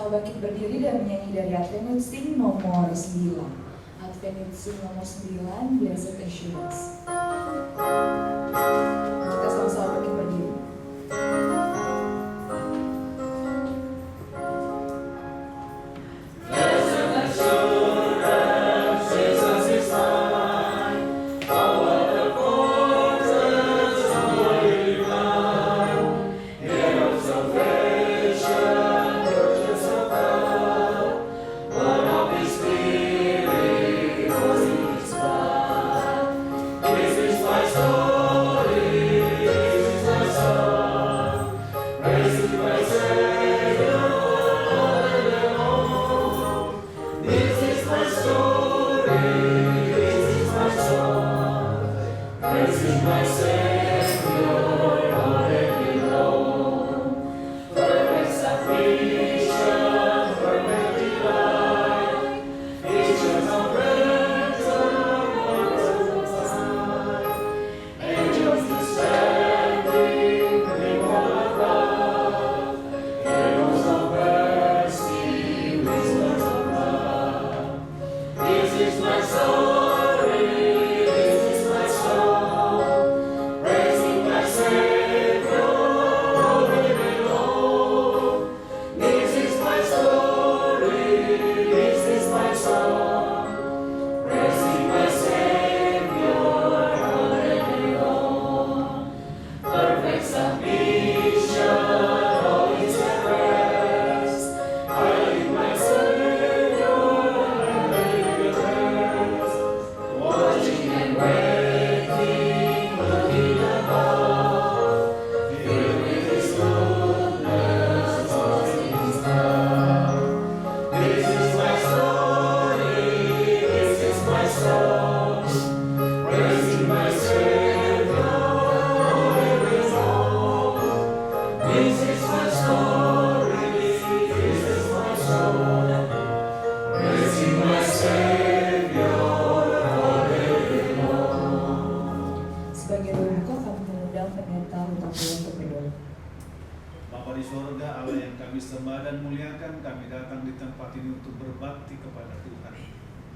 sama-sama bangkit berdiri dan menyanyi dari Advent Sing nomor 9. Advent Sing nomor 9, Blessed Assurance. Kita sama-sama bangkit berdiri.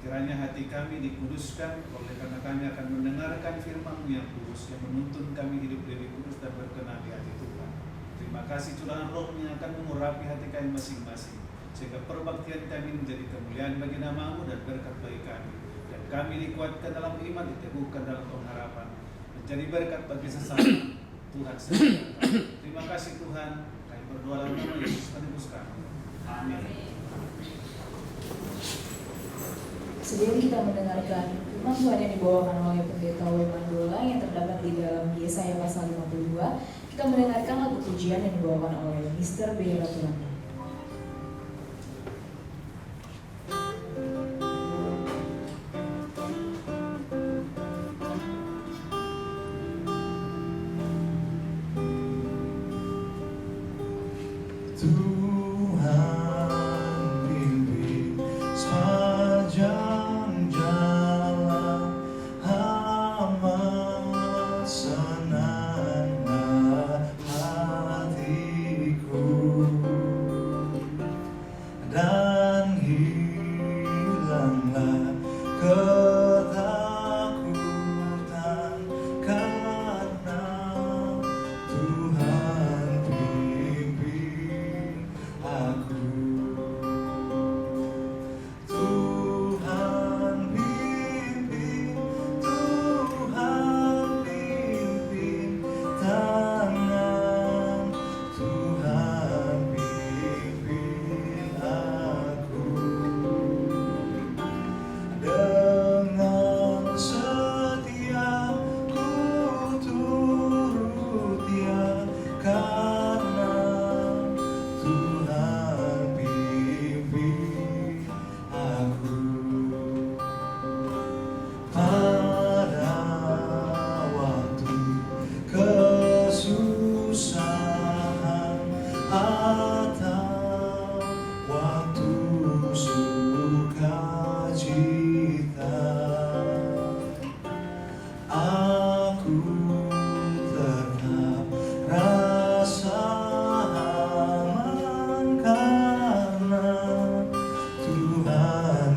Kiranya hati kami dikuduskan oleh karena kami akan mendengarkan firman-Mu yang kudus yang menuntun kami hidup lebih kudus dan berkenan di hati Tuhan. Terima kasih curahan Roh-Mu yang akan mengurapi hati kami masing-masing sehingga perbaktian kami menjadi kemuliaan bagi nama-Mu dan berkat bagi kami. Dan kami dikuatkan dalam iman, diteguhkan dalam pengharapan, menjadi berkat bagi sesama. Tuhan sertai kami. Terima kasih Tuhan. Kami berdoa dalam nama Yesus Penebus kami. Amin. Sebelum kita mendengarkan firman Tuhan yang dibawakan oleh Pendeta W. Mandola yang terdapat di dalam Yesaya pasal 52, kita mendengarkan lagu pujian yang dibawakan oleh Mr. B. Ratulanda.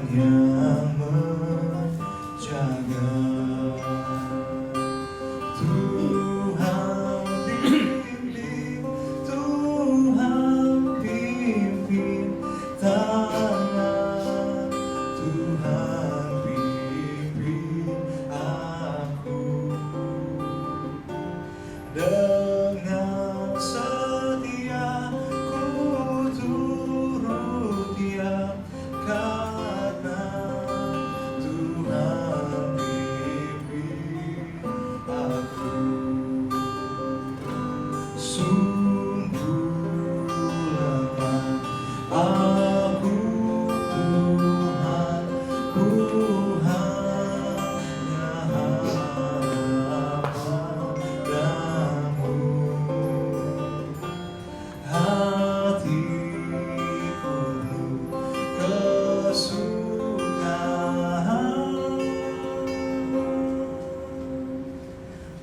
yang menjaga. Tuhan pimpin, Tuhan pimpin tangan, Tuhan pimpin aku. Dengan setia ku turut Dia, karena Tuhan pimpin aku. Sungguh lemah aku Tuhan, ku hanya harap padamu. Hati penuh kesukaan,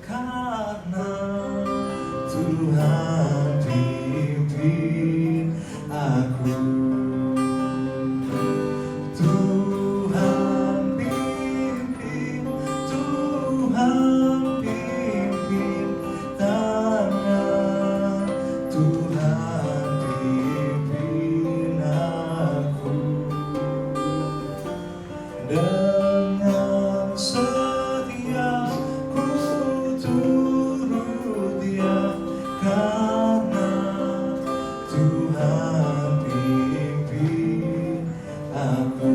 karena Tuhan pimpin aku. Tuhan pimpin, Tuhan pimpin tangan, Tuhan pimpin aku. Dengan setia ku turut Dia, karena Tuhan pimpin aku.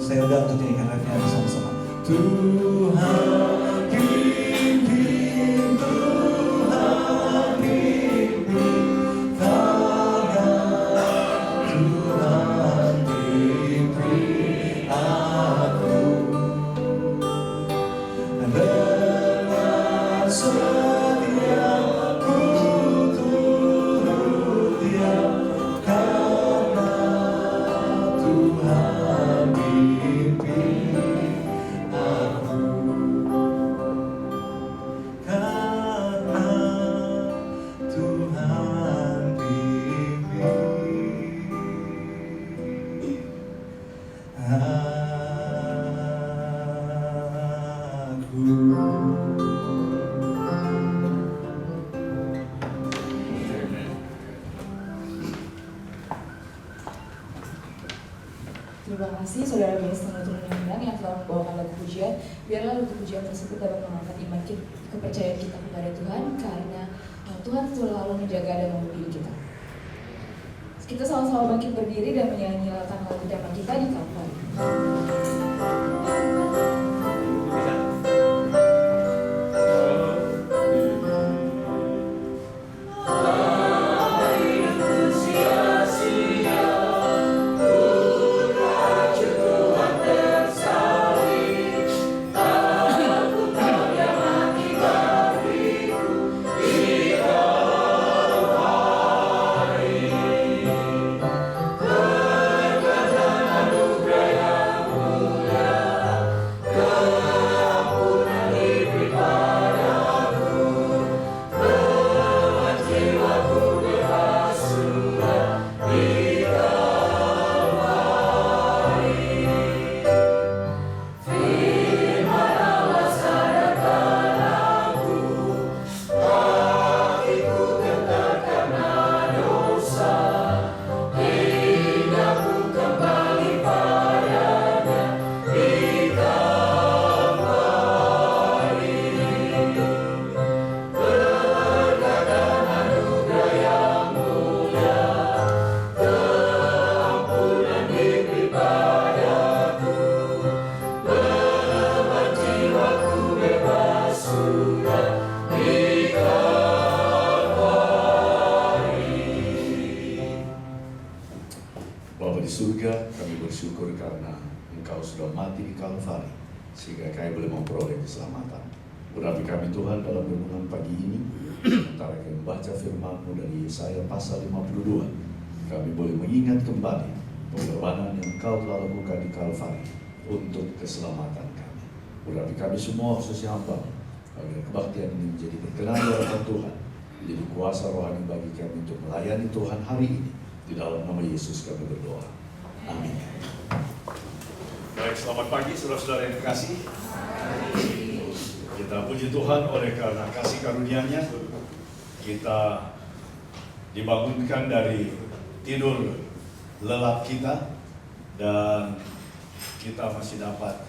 Saya undang untuk nyanyikan refnya bersama-sama. Tuhan pimpin, Tuhan pimpin tangan, Tuhan pimpin aku. Dengan setia ku turut Dia, karena Tuhan pimpin aku. Karena Tuhan pimpin aku. Terima kasih saudara Bias Nurul Undang yang telah membawakan lagu pujian. Biarlah lagu pujian tersebut dapat mengangkat iman kepercayaan kita kepada Tuhan, karena Tuhan selalu menjaga dan membimbing kita. Kita sama-sama bangkit berdiri dan menyanyi lagu tema kita di Kalvari. surga, kami bersyukur karena Engkau sudah mati di Kalvari, sehingga kami boleh memperoleh keselamatan. Urapi kami Tuhan dalam renungan pagi ini, sementara kami membaca firman-Mu dari Yesaya pasal 52, kami boleh mengingat kembali pengorbanan yang Engkau telah lakukan di Kalvari untuk keselamatan kami. Urapi kami semua khususnya hamba, agar kebaktian ini menjadi berkenan di hadapan Tuhan, menjadi kuasa rohani bagi kami untuk melayani Tuhan hari ini. Di dalam nama Yesus kami berdoa. Amin. Baik, selamat pagi saudara-saudara yang terkasih. Kita puji Tuhan oleh karena kasih karunia-Nya. Kita dibangunkan dari tidur lelap kita dan kita masih dapat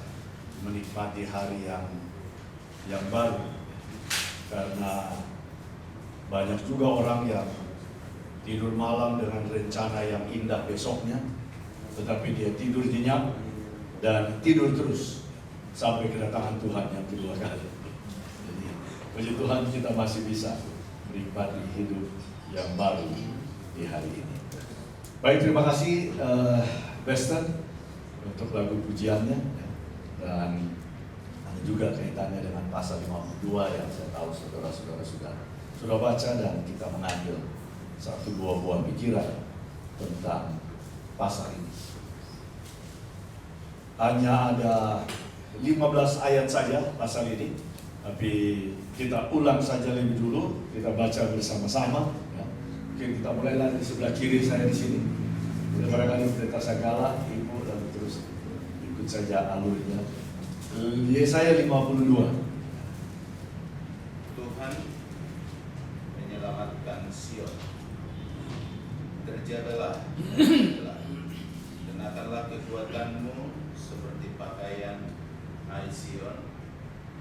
menikmati hari yang baru. Karena banyak juga orang yang tidur malam dengan rencana yang indah besoknya, tetapi dia tidur nyenyak dan tidur terus sampai kedatangan Tuhan yang kedua kali. Jadi, puji Tuhan kita masih bisa menikmati hidup yang baru di hari ini. Baik, terima kasih Western untuk lagu pujiannya, dan ada juga kaitannya dengan pasal 52 yang saya tahu saudara-saudara sudah baca, dan kita mengambil satu dua buah pikiran tentang pasal ini. Hanya ada 15 ayat saja pasal ini, tapi kita ulang saja lebih dulu, kita baca bersama-sama. Ya. Mungkin kita mulailah di sebelah kiri saya di sini. Kita barangkali Pendeta Sagala, Ibu, dan terus ikut saja alurnya. Yesaya 52. Tuhan menyelamatkan Sion. Terjagalah, kenakanlah kekuatanmu seperti pakaian, hai Sion.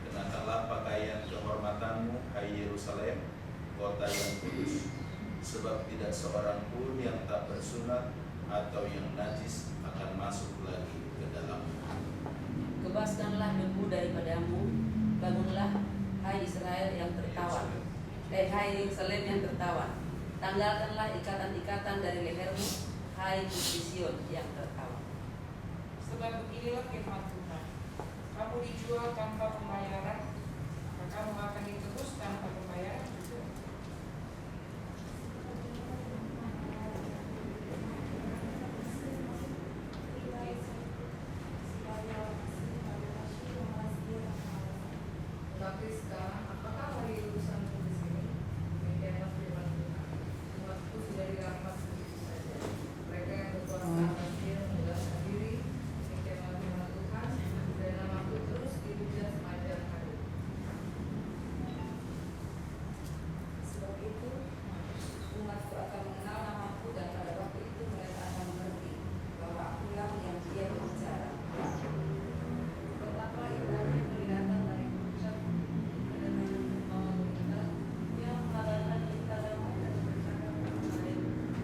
Kenakanlah pakaian kehormatanmu, hai Yerusalem, kota yang kudus. Sebab tidak seorang pun yang tak bersunat atau yang najis akan masuk lagi ke dalamnya. Kebaskanlah debu daripadamu, bangunlah, hai Israel yang tertawan, hai Yerusalem yang tertawan. Tanggalkanlah ikatan-ikatan dari lehermu, hai putri Sion yang tertawan. Sebab beginilah firman Tuhan, kamu dijual tanpa pembayaran, maka kamu akan ditebus tanpa pembayaran juga. Tetapi sekarang, apakah hari urusanku di sini? Demikianlah firman Tuhan. Umatku sudah dirampas begitu saja. Mereka yang berkuasa atas dia menjelaskan diri. Demikianlah firman Tuhan. Dan namaku terus dipuja sepanjang hari. Sebab itu, umatku akan mengenal namaku, dan pada waktu itu mereka akan mengerti bahwa akulah yang dia berbicara. Betapa indahnya kelihatan dari puncak yang mengatakan kita damai dan bercakap damai,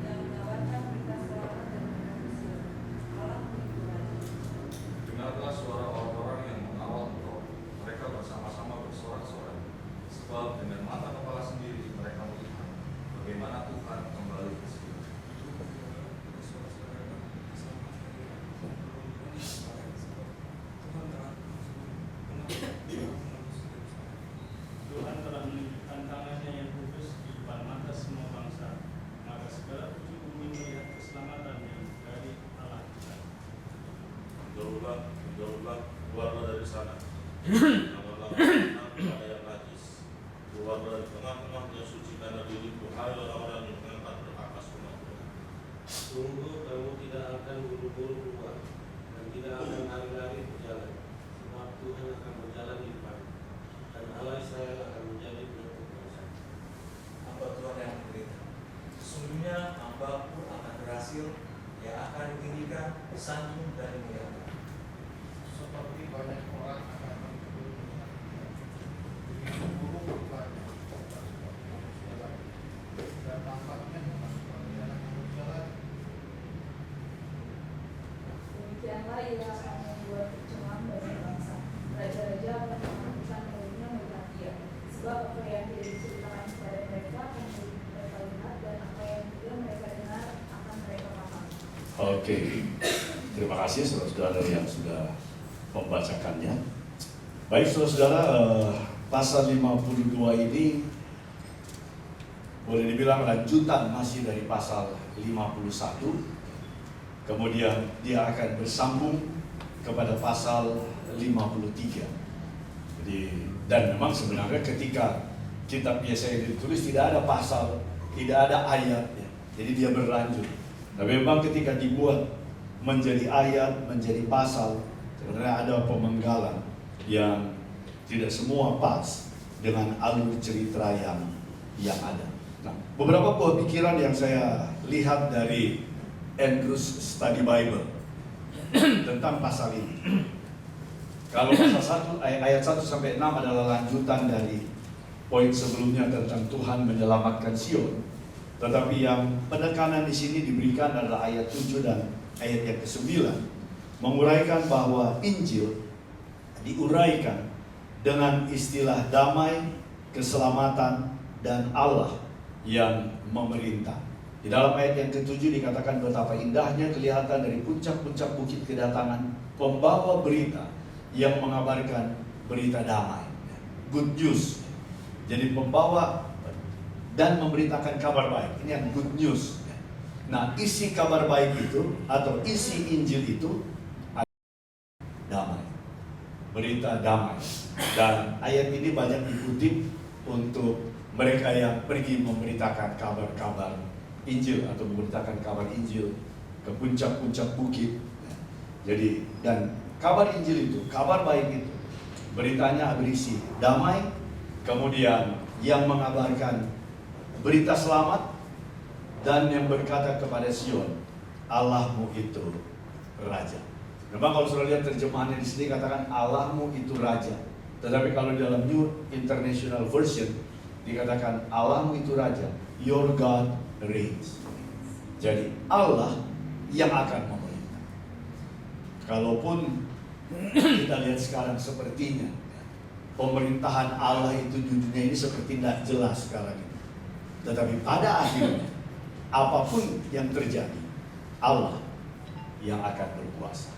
yang mengabarkan berita selamat dan manusia. Allah Tuhan. Dengarlah suara orang-orang yang mengawal engkau, mereka bersama-sama bersorak-sorai. Sebab dengan mata kepala sendiri mereka melihat bagaimana Tuhan kembali ke Sion. Tuhan telah menunjukkan tangannya yang kudus di depan mata semua bangsa, maka segala ujung bumi melihat keselamatan yang dari Allah kita. Menjauhlah, keluarlah dari sana. Janganlah kepada yang najis. Keluarlah dari tengah-tengahnya, sucikanlah dirimu, hai orang-orang yang mengangkat berkakas rumah Tuhan. Sungguh kamu tidak akan buru-buru keluar dan tidak akan lari-lari berjalan, sebab Tuhan akan berjalan di depan, dan Allah Israel akan menjadi penutup bangsa. Hamba Tuhan yang menderita, sesungguhnya hamba-Ku akan berhasil, yang akan ditinggikan, disandung dan dimuliakan. Seperti banyak orang akan mengikuti begitu buruk banyak manusia lagi, dan tampaknya kemasukan jalan manusia lagi. Demikianlah ia akan membuat kecemasan bagi bangsa. Raja-raja akan menakutkan mulutnya melihat dia. Sebab apa yang tidak diceritakan kepada mereka akan mereka lihat, dan apa yang tidak mereka dengar akan mereka paham. Oke, terima kasih saudara-saudara yang sudah membacakannya. Baik saudara-saudara, pasal 52 ini boleh dibilang lanjutan masih dari pasal 51. Kemudian dia akan bersambung kepada pasal 53. Jadi, dan memang sebenarnya ketika kitab Yesaya ditulis tidak ada pasal, tidak ada ayatnya. Jadi dia berlanjut. Tapi memang ketika dibuat menjadi ayat, menjadi pasal, Sebenarnya ada pemenggalan yang tidak semua pas dengan alur cerita yang ada. Nah, beberapa pemikiran yang saya lihat dari Andrews Study Bible tentang pasal ini. Kalau pasal 1 ayat 1 sampai 6 adalah lanjutan dari poin sebelumnya tentang Tuhan menyelamatkan Sion. Tetapi yang penekanan di sini diberikan adalah ayat 7 dan ayat yang ke-9, menguraikan bahwa Injil diuraikan dengan istilah damai, keselamatan, dan Allah yang memerintah. Di dalam ayat yang ke-7 dikatakan betapa indahnya kelihatan dari puncak-puncak bukit kedatangan pembawa berita yang mengabarkan berita damai, good news. Jadi pembawa dan memberitakan kabar baik, ini yang good news. Nah, isi kabar baik itu atau isi Injil itu damai, berita damai. Dan ayat ini banyak dikutip untuk mereka yang pergi memberitakan kabar-kabar Injil atau memberitakan kabar Injil ke puncak-puncak bukit. Jadi, dan kabar Injil itu, kabar baik itu, beritanya berisi damai, kemudian yang mengabarkan berita selamat, dan yang berkata kepada Sion, Allahmu itu Raja. Memang kalau sudah lihat terjemahannya di sini katakan Allahmu itu Raja. Tetapi kalau di dalam New International Version dikatakan Allahmu itu Raja, your God reigns. Jadi Allah yang akan memerintah. Kalaupun kita lihat sekarang sepertinya pemerintahan Allah itu di dunia ini seperti tidak jelas sekarang ini. Tetapi pada akhirnya apapun yang terjadi, Allah yang akan berkuasa,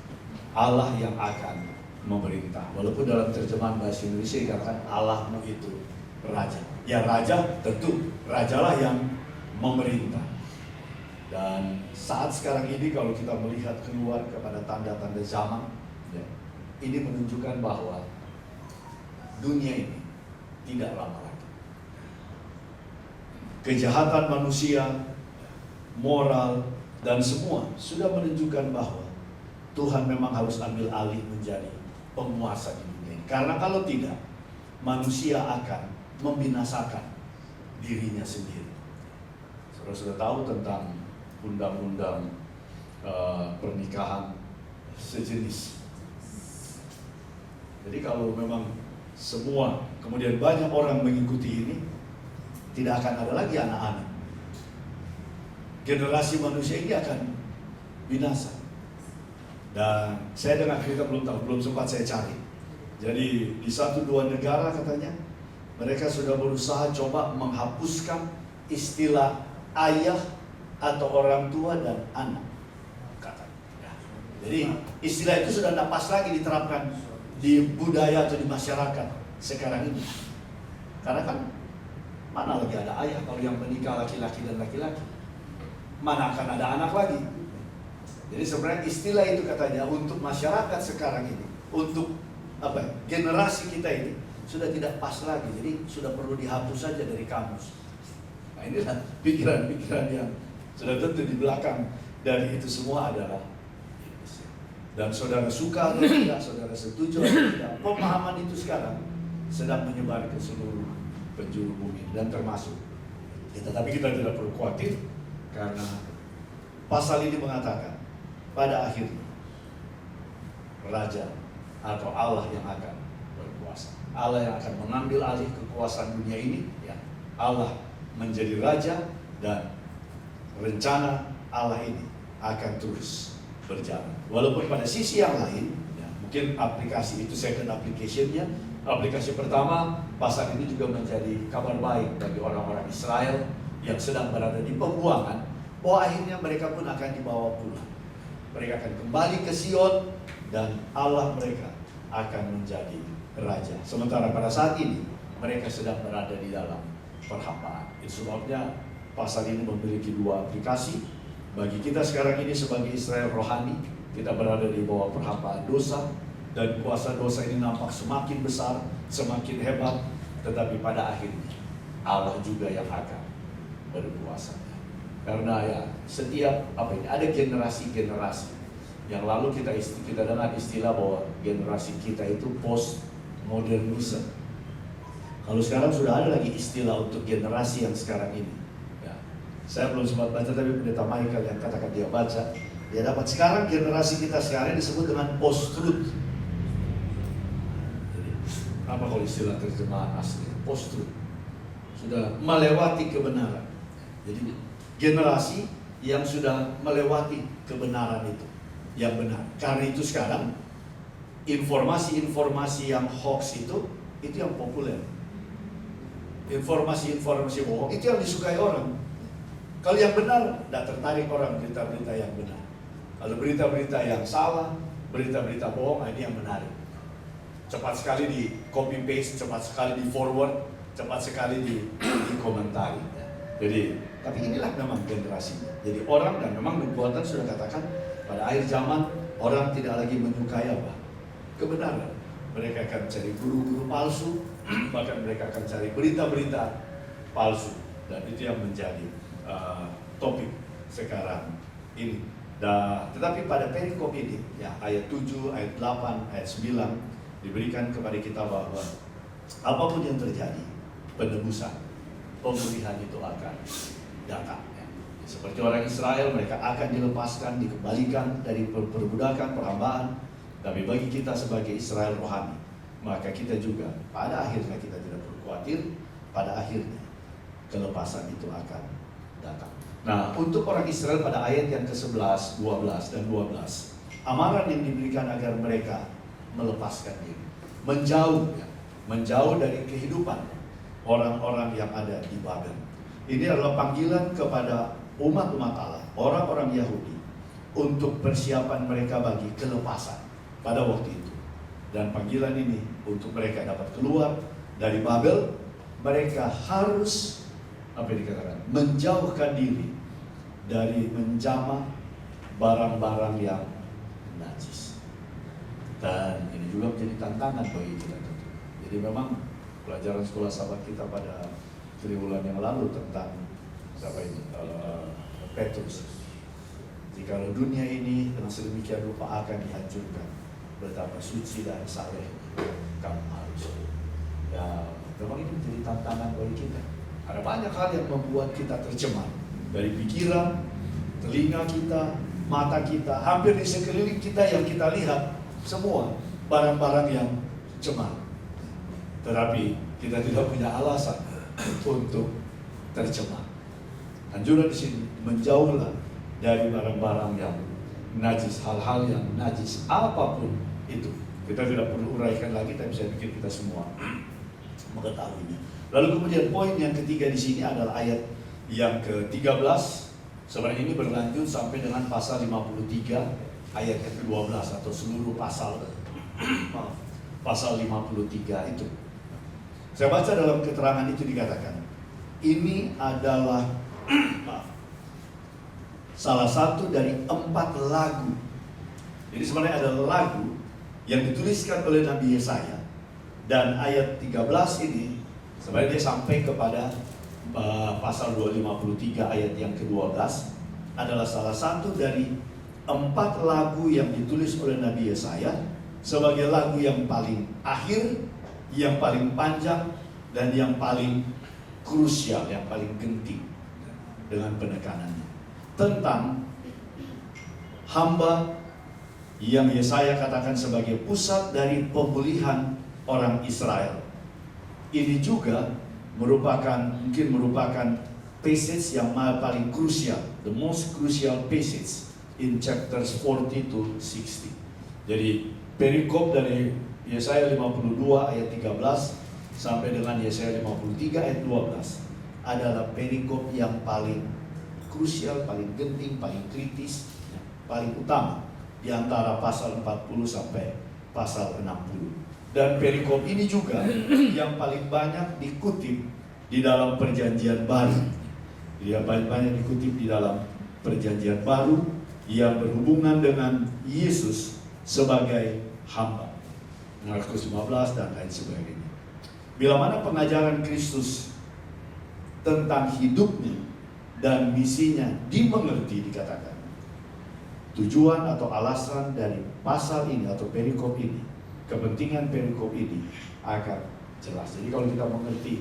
Allah yang akan memerintah. Walaupun dalam terjemahan bahasa Indonesia dikatakan Allahmu itu Raja. Ya Raja, tentu Rajalah yang memerintah. Dan saat sekarang ini kalau kita melihat keluar kepada tanda-tanda zaman, ya, ini menunjukkan bahwa dunia ini tidak lama lagi. Kejahatan manusia, moral, dan semua sudah menunjukkan bahwa Tuhan memang harus ambil alih menjadi penguasa di dunia ini. Karena kalau tidak, manusia akan membinasakan dirinya sendiri. Saudara sudah tahu tentang undang-undang pernikahan sejenis. Jadi kalau memang semua, kemudian banyak orang mengikuti ini, tidak akan ada lagi anak-anak. Generasi manusia ini akan binasa. Dan saya dengar cerita belum sempat saya cari. Jadi di 1-2 negara katanya mereka sudah berusaha coba menghapuskan istilah ayah atau orang tua dan anak. Jadi istilah itu sudah tidak pas lagi diterapkan di budaya atau di masyarakat sekarang ini. Karena kan mana lagi ada ayah kalau yang menikah laki-laki dan laki-laki? Mana akan ada anak lagi? Jadi sebenarnya istilah itu katanya untuk masyarakat sekarang ini, untuk generasi kita ini sudah tidak pas lagi. Jadi sudah perlu dihapus saja dari kamus. Nah inilah pikiran-pikiran yang sudah tentu di belakang dari itu semua adalah. Dan saudara suka atau tidak, saudara setuju atau tidak, pemahaman itu sekarang sedang menyebar ke seluruh penjuru bumi dan termasuk kita. Tapi kita tidak perlu khawatir karena pasal ini mengatakan pada akhirnya Raja atau Allah yang akan berkuasa, Allah yang akan mengambil alih kekuasaan dunia ini, ya. Allah menjadi Raja dan rencana Allah ini akan terus berjalan. Walaupun pada sisi yang lain, ya, mungkin aplikasi itu second application-nya. Aplikasi pertama, pasal ini juga menjadi kabar baik bagi orang-orang Israel yang sedang berada di pembuangan. Oh, akhirnya mereka pun akan dibawa pulang. Mereka akan kembali ke Sion dan Allah mereka akan menjadi Raja. Sementara pada saat ini mereka sedang berada di dalam perhambaan. Itu sebabnya pasal ini memiliki 2 aplikasi. Bagi kita sekarang ini sebagai Israel rohani, kita berada di bawah perhambaan dosa. Dan kuasa dosa ini nampak semakin besar, semakin hebat. Tetapi pada akhirnya Allah juga yang akan berkuasa. Karena ya setiap ada generasi-generasi Yang lalu kita dengar istilah bahwa generasi kita itu postmodernisme. Kalau sekarang sudah ada lagi istilah untuk generasi yang sekarang ini. Ya. Saya belum sempat baca, tapi Pendeta Michael yang katakan dia baca, dia dapat sekarang generasi kita sekarang disebut dengan post-truth. Jadi, apa kalau istilah terjemahan asli? Post-truth. Sudah melewati kebenaran. Jadi generasi yang sudah melewati kebenaran itu, yang benar. Karena itu sekarang informasi-informasi yang hoax itu yang populer. Informasi-informasi bohong itu yang disukai orang. Kalau yang benar, tidak tertarik orang berita-berita yang benar. Kalau berita-berita yang salah, berita-berita bohong, ini yang menarik. Cepat sekali di copy paste, cepat sekali di forward, cepat sekali di komentari. Jadi, tapi inilah memang generasinya. Jadi orang, dan memang nubuatan sudah katakan pada akhir zaman orang tidak lagi menyukai apa? Kebenaran. Mereka akan cari guru-guru palsu, bahkan mereka akan cari berita-berita palsu, dan itu yang menjadi topik sekarang ini. Tetapi pada perikop ini, ya, ayat 7, ayat 8, ayat 9 diberikan kepada kita bahwa apapun yang terjadi, penebusan, pemulihan itu akan datang. Ya. Seperti orang Israel, mereka akan dilepaskan, dikembalikan dari perbudakan, perhambaan. Tapi bagi kita sebagai Israel rohani, maka kita juga pada akhirnya kita tidak perlu khawatir, pada akhirnya kelepasan itu akan datang. Nah, untuk orang Israel pada ayat yang ke-11, 12 dan 12, amaran yang diberikan agar mereka melepaskan diri, menjauh dari kehidupan orang-orang yang ada di Babel. Ini adalah panggilan kepada umat-umat Allah, orang-orang Yahudi, untuk persiapan mereka bagi kelepasan pada waktu itu. Dan panggilan ini untuk mereka dapat keluar dari Babel, mereka harus menjauhkan diri dari menjamah barang-barang yang najis. Dan ini juga menjadi tantangan bagi kita. Jadi memang pelajaran sekolah sahabat kita pada 3 bulan yang lalu tentang Petrus. Jika dunia ini dengan sedemikian rupa akan dihancurkan, betapa suci dan saleh kamu harus. Ya, memang ini menjadi tantangan bagi kita. Ada banyak hal yang membuat kita tercemar, dari pikiran, telinga kita, mata kita, hampir di sekeliling kita yang kita lihat, semua barang-barang yang cemar. Tetapi kita tidak punya alasan untuk tercemar. Anjuran di sini, menjauhlah dari barang-barang yang najis, hal-hal yang najis, apapun itu. Kita tidak perlu uraikan lagi, tapi saya pikir kita semua mengetahuinya. Lalu kemudian poin yang ketiga di sini adalah ayat yang ke-13. Sebenarnya ini berlanjut sampai dengan pasal 53 ayat ke-12 atau seluruh pasal pasal 53 itu. Saya baca dalam keterangan itu dikatakan, ini adalah salah satu dari 4 lagu. Jadi sebenarnya ada lagu yang dituliskan oleh Nabi Yesaya. Dan ayat 13 ini sebenarnya dia sampai kepada pasal 253 ayat yang ke-12 adalah salah satu dari 4 lagu yang ditulis oleh Nabi Yesaya sebagai lagu yang paling akhir, yang paling panjang, dan yang paling krusial, yang paling genting dengan penekanannya tentang hamba yang Yesaya katakan sebagai pusat dari pemulihan orang Israel. Ini juga mungkin merupakan passage yang paling krusial, the most crucial passage in chapters 40 to 60. Jadi perikop dari Yesaya 52 ayat 13 sampai dengan Yesaya 53 ayat 12 adalah perikop yang paling krusial, paling genting, paling kritis, paling utama di antara pasal 40 sampai pasal 60. Dan perikop ini juga yang paling banyak dikutip di dalam Perjanjian Baru. Dia banyak dikutip di dalam Perjanjian Baru yang berhubungan dengan Yesus sebagai hamba. Markus 15 dan lain sebagainya. Bila mana pengajaran Kristus tentang hidupnya dan misinya dimengerti, dikatakan tujuan atau alasan dari pasal ini atau perikop ini, kepentingan perikop ini akan jelas. Jadi kalau kita mengerti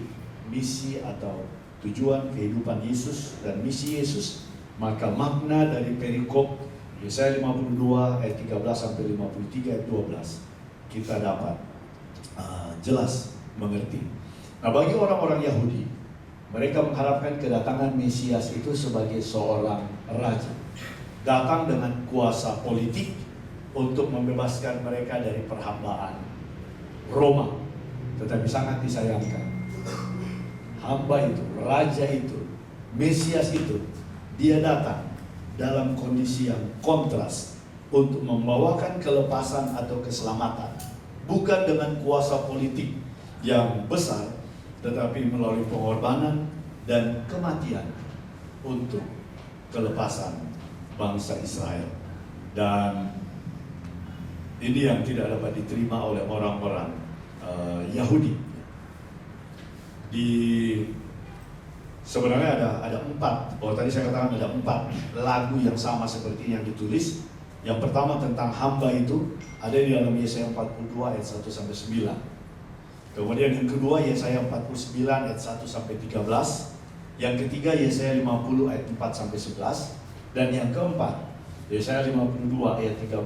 misi atau tujuan kehidupan Yesus dan misi Yesus, maka makna dari perikop Yesaya 52 ayat 13 sampai 53 ayat 12 kita dapat jelas mengerti. Nah, bagi orang-orang Yahudi, mereka mengharapkan kedatangan Mesias itu sebagai seorang raja, datang dengan kuasa politik untuk membebaskan mereka dari perhambaan Roma. Tetapi sangat disayangkan, hamba itu, raja itu, Mesias itu, dia datang dalam kondisi yang kontras untuk membawakan kelepasan atau keselamatan, bukan dengan kuasa politik yang besar, tetapi melalui pengorbanan dan kematian untuk kelepasan bangsa Israel. Dan ini yang tidak dapat diterima oleh orang-orang Yahudi. Sebenarnya ada 4. Tadi saya katakan ada 4 lagu yang sama seperti yang ditulis. Yang pertama tentang hamba itu ada di dalam Yesaya 42 ayat 1 sampai 9. Kemudian yang kedua Yesaya 49 ayat 1 sampai 13. Yang ketiga Yesaya 50 ayat 4 sampai 11. Dan yang keempat Yesaya 52 ayat 13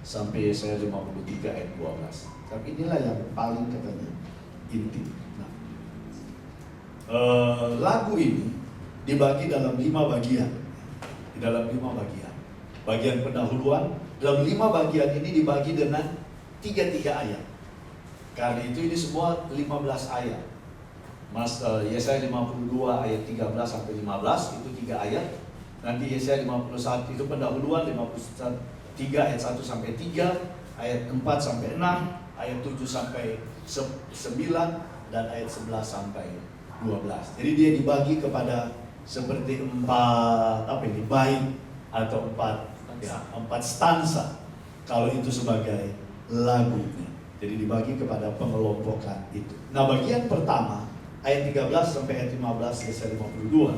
sampai Yesaya 53 ayat 12. Tapi inilah yang paling katanya inti. Nah, lagu ini dibagi dalam 5 bagian. Di dalam 5 bagian. Bagian pendahuluan dalam 5 bagian ini dibagi dengan 3 ayat. Karena itu ini semua 15 ayat. Yesaya 52 ayat 13 sampai 15 itu 3 ayat. Nanti Yesaya 51 itu pendahuluan, 53 ayat 1 sampai 3, ayat 4 sampai 6, ayat 7 sampai 9 dan ayat 11 sampai 12. Jadi dia dibagi kepada seperti 4 bait atau 4 stansa. Kalau itu sebagai lagunya. Jadi dibagi kepada pengelompokan itu. Nah, bagian pertama ayat 13 sampai ayat 15 Yesaya 52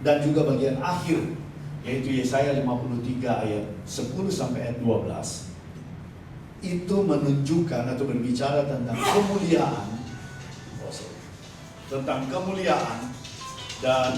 dan juga bagian akhir yaitu Yesaya 53 ayat 10 sampai ayat 12 itu menunjukkan atau berbicara tentang kemuliaan dan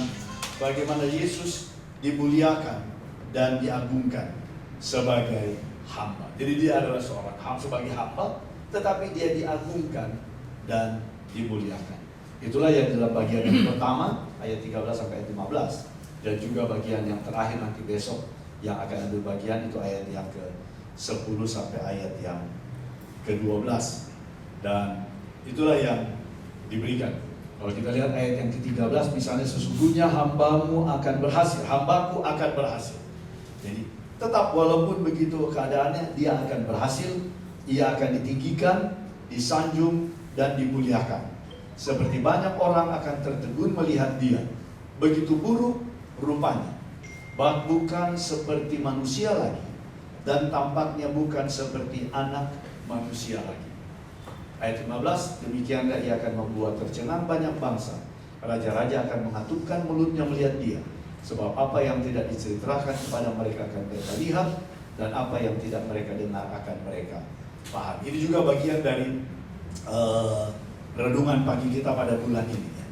bagaimana Yesus dimuliakan dan diagungkan sebagai hamba. Jadi dia adalah seorang sebagai hamba, tetapi dia diagungkan dan dimuliakan. Itulah yang dalam bagian yang pertama ayat 13 sampai ayat 15 dan juga bagian yang terakhir nanti besok yang akan ambil bagian itu ayat yang ke-10 sampai ayat yang ke-12 dan itulah yang diberikan. Kalau kita lihat ayat yang ke-13 misalnya, sesungguhnya hambamu akan berhasil, hambaku akan berhasil. Jadi tetap walaupun begitu keadaannya, dia akan berhasil, ia akan ditinggikan, disanjung dan dimuliakan. Seperti banyak orang akan tertegun melihat dia, begitu buruk rupanya, bukan seperti manusia lagi, dan tampaknya bukan seperti anak manusia lagi. Ayat 15, demikianlah ia akan membuat tercengang banyak bangsa. Raja-raja akan mengatupkan mulutnya melihat dia. Sebab apa yang tidak diceritakan kepada mereka akan mereka lihat, dan apa yang tidak mereka dengar akan mereka paham. Ini juga bagian dari renungan pagi kita pada bulan ini ya,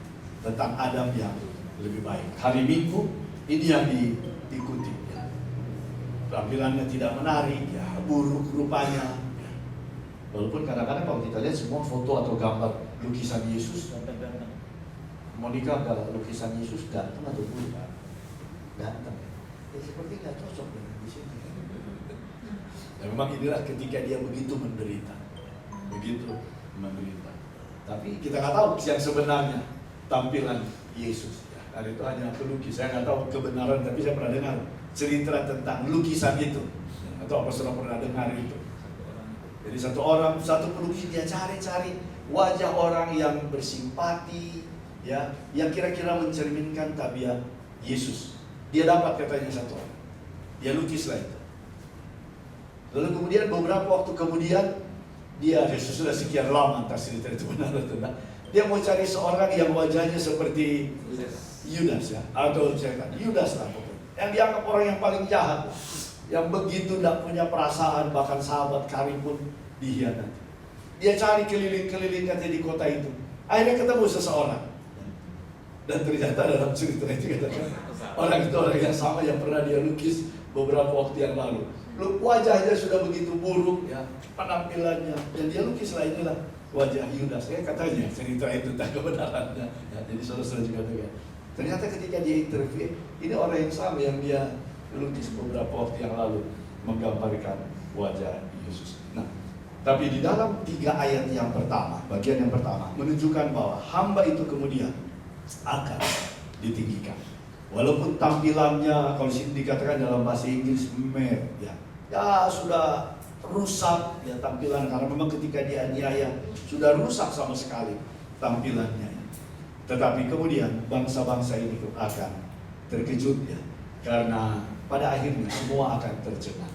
tentang Adam yang lebih baik. Hari Minggu ini yang diikuti ya. Tampilannya tidak menarik ya, buruk rupanya ya. Walaupun kadang-kadang kalau kita lihat semua foto atau gambar lukisan Yesus ganteng-ganteng. Monica kalau lukisan Yesus ganteng atau buruk? Ganteng. Ya seperti nggak cocok dengan di sini. Dan memang inilah ketika dia begitu menderita. Tapi kita nggak tahu yang sebenarnya tampilan Yesus. Ya, karena itu hanya pelukis. Saya nggak tahu kebenaran, tapi saya pernah dengar cerita tentang lukisan itu. Atau apa sudah pernah dengar itu. Jadi satu pelukis dia cari-cari wajah orang yang bersimpati, ya, yang kira-kira mencerminkan tabiat Yesus. Dia dapat katanya satu orang. Dia lukislah itu. Lalu kemudian beberapa waktu kemudian dia sudah sekian lama entah cerita itu benar atau tidak. Dia mau cari seorang yang wajahnya seperti Yudas ya, atau saya kata Yudas lah pokoknya. Yang dianggap orang yang paling jahat. yang begitu tidak punya perasaan, bahkan sahabat karib pun dihianati. Dia cari keliling-keliling katanya di kota itu. Akhirnya ketemu seseorang. Dan ternyata dalam cerita itu katakan orang itu orang yang sama yang pernah dia lukis beberapa waktu yang lalu. Wajahnya sudah begitu buruk ya, penampilannya. Dan dia lukislah inilah wajah Yudas. Katanya cerita itu tentang kebenarannya. Ya, jadi saudara-saudara juga tahu ya. Ternyata ketika dia interview, ini orang yang sama yang dia lukis beberapa waktu yang lalu menggambarkan wajah Yesus. Nah, tapi di dalam 3 ayat yang pertama, bagian yang pertama menunjukkan bahwa hamba itu kemudian akan ditinggikan. Walaupun tampilannya kalau sini dikatakan dalam bahasa Inggris ya sudah rusak ya tampilan, karena memang ketika dia aniaya sudah rusak sama sekali tampilannya. Tetapi kemudian bangsa-bangsa ini akan terkejut ya, karena pada akhirnya semua akan tercengang.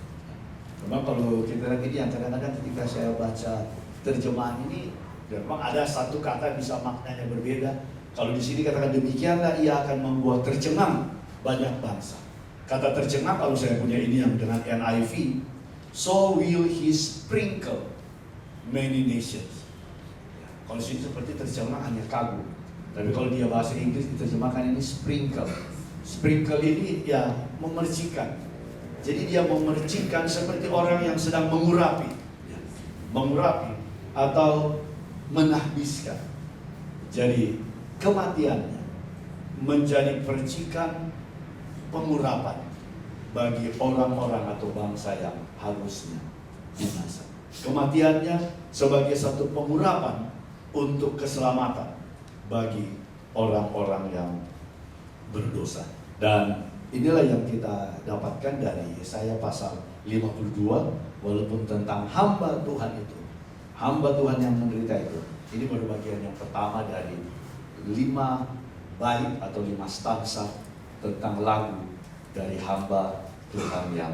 Memang kalau kita lihat ini yang kadang-kadang ketika saya baca terjemahan ini, memang ada satu kata bisa maknanya berbeda. Kalau di sini katakan demikianlah ia akan membuat tercengang banyak bangsa. Kata tercengang kalau saya punya ini yang dengan NIV, so will he sprinkle many nations. Kalau di sini seperti terjemah hanya kagum. Tapi kalau dia bahasa Inggris diterjemahkan ini sprinkle. Sprinkle ini ya memercikan. Jadi dia memercikan seperti orang yang sedang mengurapi, mengurapi atau menahbiskan. Jadi kematiannya menjadi percikan pengurapan bagi orang-orang atau bangsa yang harusnya binasa. Kematiannya sebagai satu pengurapan untuk keselamatan bagi orang-orang yang berdosa. Dan inilah yang kita dapatkan dari Yesaya pasal 52, walaupun tentang hamba Tuhan itu, hamba Tuhan yang menderita itu. Ini baru bagian yang pertama dari 5 bait atau 5 stansa tentang lagu dari hamba Tuhan yang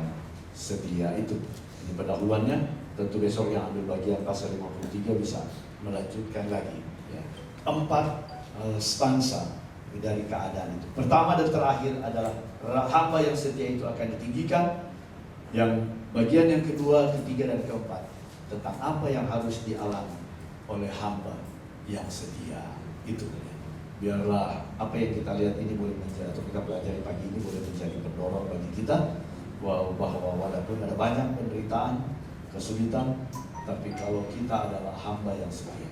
setia itu. Ini pendahuluannya, tentu besok yang ambil bagian pasal 53 bisa melanjutkan lagi ya. 4 stansa dari keadaan itu. Pertama dan terakhir adalah hamba yang setia itu akan ditinggikan. Yang bagian yang kedua, ketiga dan keempat tentang apa yang harus dialami oleh hamba yang setia itu. Biarlah apa yang kita lihat ini boleh menjadi, atau kita pelajari pagi ini boleh menjadi pendorong bagi kita bahwa walaupun ada banyak penderitaan, kesulitan, tapi kalau kita adalah hamba yang setia,